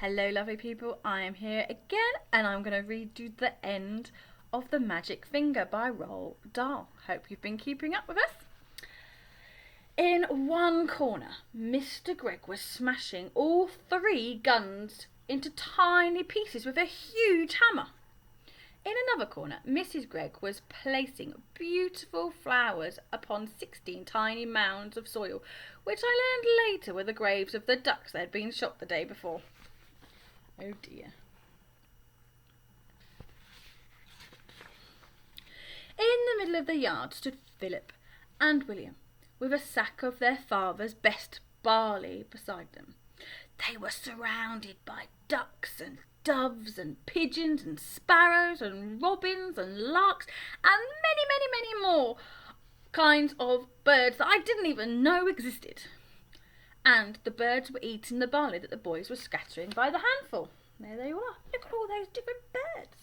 Hello lovely people, I am here again and I'm going to read you the end of The Magic Finger by Roald Dahl. Hope you've been keeping up with us. In one corner, Mr. Greg was smashing all 3 guns into tiny pieces with a huge hammer. In another corner, Mrs. Greg was placing beautiful flowers upon 16 tiny mounds of soil, which I learned later were the graves of the ducks that had been shot the day before. Oh dear. In the middle of the yard stood Philip and William, with a sack of their father's best barley beside them. They were surrounded by ducks and doves and pigeons and sparrows and robins and larks and many more kinds of birds that I didn't even know existed. And the birds were eating the barley that the boys were scattering by the handful. There they were. Look at all those different birds.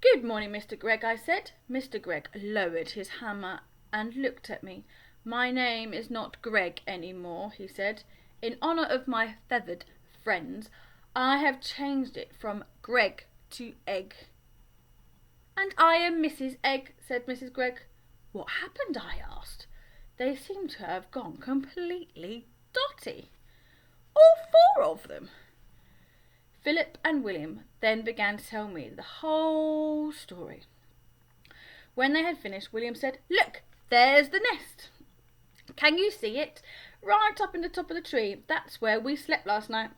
Good morning, Mr. Greg, I said. Mr. Greg lowered his hammer and looked at me. My name is not Greg any more, he said. In honour of my feathered friends, I have changed it from Greg to Egg. And I am Mrs. Egg, said Mrs. Greg. What happened? I asked. They seemed to have gone completely dotty. All 4 of them. Philip and William then began to tell me the whole story. When they had finished, William said, Look, there's the nest. Can you see it? Right up in the top of the tree. That's where we slept last night.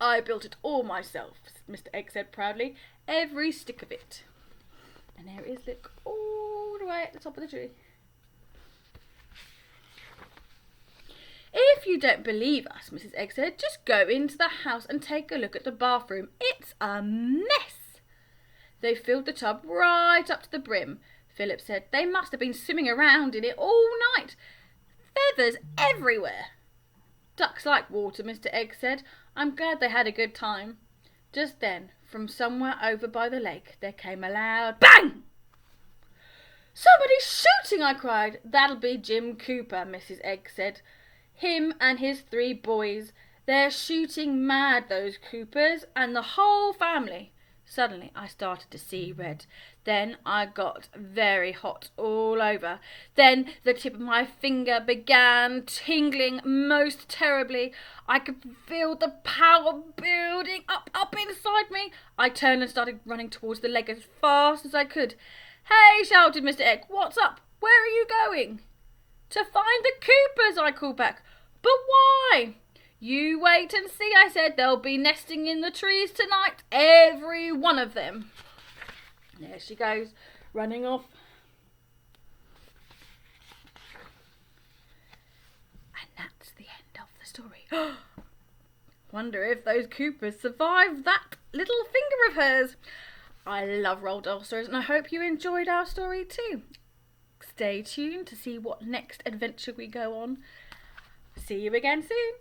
I built it all myself, Mr. Egg said proudly. Every stick of it. And there it is, look, all the way at the top of the tree. If you don't believe us, Mrs. Egg said, just go into the house and take a look at the bathroom. It's a mess. They filled the tub right up to the brim. Philip said they must have been swimming around in it all night. Feathers everywhere. Ducks like water, Mr. Egg said. I'm glad they had a good time. Just then, from somewhere over by the lake, there came a loud bang! Somebody's shooting, I cried. That'll be Jim Cooper, Mrs. Egg said. Him and his 3 boys. They're shooting mad, those Coopers, and the whole family. Suddenly I started to see red. Then I got very hot all over. Then the tip of my finger began tingling most terribly. I could feel the power building up inside me. I turned and started running towards the lake as fast as I could. Hey, shouted Mr. Egg, what's up? Where are you going? To find the Coopers, I called back. But why? You wait and see, I said. They'll be nesting in the trees tonight. Every one of them. There she goes, running off. And that's the end of the story. Wonder if those Coopers survived that little finger of hers. I love Roald Dahl stories and I hope you enjoyed our story too. Stay tuned to see what next adventure we go on. See you again soon.